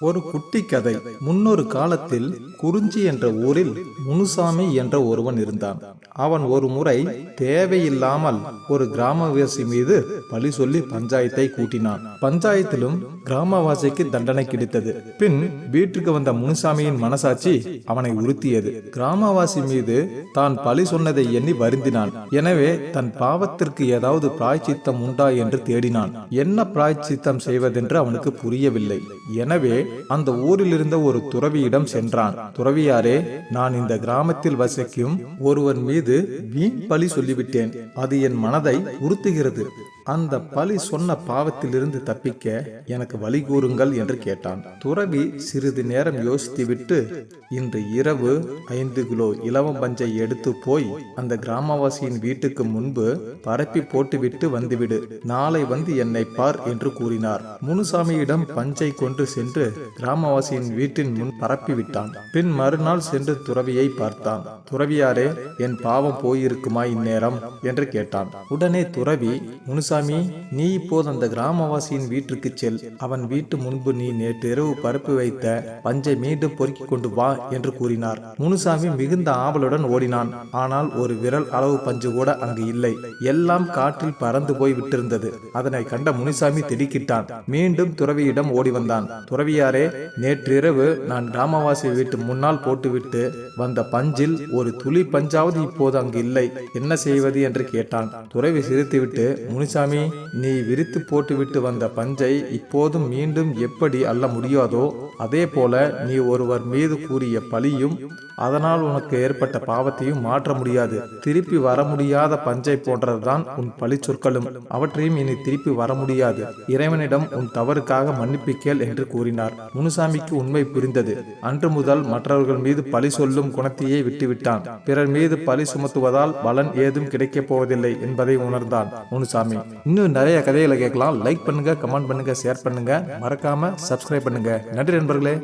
ஒரு குட்டி கதை. முன்னொரு காலத்தில் குறிஞ்சி என்ற ஊரில் முனுசாமி என்ற ஒருவன் இருந்தான். அவன் ஒரு முறை தேவையில்லாமல் ஒரு கிராமவாசி மீது பழி சொல்லி பஞ்சாயத்தை கூட்டினான். பஞ்சாயத்திலும் கிராமவாசிக்கு தண்டனை கிடைத்தது. பின் வீட்டுக்கு வந்த முனுசாமியின் மனசாட்சி அவனை உறுத்தியது. கிராமவாசி மீது தான் பழி சொன்னதை எண்ணி வருந்தினான். எனவே தன் பாவத்திற்கு ஏதாவது பிராய்ச்சித்தம் உண்டா என்று தேடினான். என்ன பிராய்ச்சித்தம் செய்வதென்று அவனுக்கு புரியவில்லை. எனவே அந்த ஊரில் இருந்த ஒரு துறவியிடம் சென்றான். துறவியாரே, நான் இந்த கிராமத்தில் வசிக்கும் ஒருவர் மீது வீண் பழி சொல்லிவிட்டேன். அது என் மனதை உறுத்துகிறது. அந்த பழி சொன்ன பாவத்திலிருந்து தப்பிக்க எனக்கு வழி கூறுங்கள் என்று கேட்டான். துறவி சிறிது நேரம் யோசித்துவிட்டு, இன்று இரவு 5 கிலோ இலவம் பஞ்சை எடுத்து போய் அந்த கிராமவாசியின் வீட்டுக்கு முன்பு பரப்பி போட்டுவிட்டு வந்துவிடு. நாளை வந்து என்னை பார் என்று கூறினார். முனுசாமியிடம் பஞ்சை கொண்டு சென்று கிராமவாசியின் வீட்டின் முன் பரப்பிவிட்டான். பின் மறுநாள் சென்று துறவியை பார்த்தான். துறவியாரே, என் பாவம் போயிருக்குமா இந்நேரம் என்று கேட்டான். உடனே துறவி, முனுசாமி, நீ இப்போது அந்த கிராமவாசியின் வீட்டிற்கு செல். அவன் வீட்டு முன்பு நீ நேற்றிரவு பரப்பி வைத்த பஞ்சை மீண்டும் பொறுக்கி கொண்டு வா என்று கூறினார். முனுசாமி மிகுந்த ஆவலுடன் ஓடினான். ஆனால் ஒரு விரல் அளவு பஞ்சு கூட அங்கு இல்லை. எல்லாம் காற்றில் பறந்து போய் விட்டிருந்தது. அதனை கண்ட முனுசாமி திடுக்கிட்டான். மீண்டும் துறவியிடம் ஓடி வந்தான். துறவியாரே, நேற்றிரவு நான் கிராமவாசி வீட்டு முன்னால் போட்டுவிட்டு வந்த பஞ்சில் ஒரு துளி பஞ்சாவது இப்போது அங்கு இல்லை. என்ன செய்வது என்று கேட்டான். துறவி சிரித்துவிட்டு, முனுசாமி, நீ விரித்து போட்டுவிட்டு வந்த பஞ்சை இப்போதும் மீண்டும் எப்படி அள்ள முடியாதோ அதே போல நீ ஒருவர் மீது கூறிய பழியும் அதனால் உனக்கு ஏற்பட்ட பாவத்தையும் மாற்ற முடியாது. திருப்பி வர முடியாத பஞ்சை போன்றதுதான் உன் பழி சொற்களும். அவற்றையும் இனி திருப்பி வர முடியாது. இறைவனிடம் உன் தவறுக்காக மன்னிப்பு கேள் என்று கூறினார். முனுசாமிக்கு உண்மை புரிந்தது. அன்று முதல் மற்றவர்கள் மீது பழி சொல்லும் குணத்தையே விட்டுவிட்டான். பிறர் மீது பழி சுமத்துவதால் பலன் ஏதும் கிடைக்கப் போவதில்லை என்பதை உணர்ந்தான் முனுசாமி. இன்னும் நிறைய கதைகளை கேட்கலாம். லைக் பண்ணுங்க, கமெண்ட் பண்ணுங்க, ஷேர் பண்ணுங்க, மறக்காம சப்ஸ்கிரைப் பண்ணுங்க. நன்றி நண்பர்களே.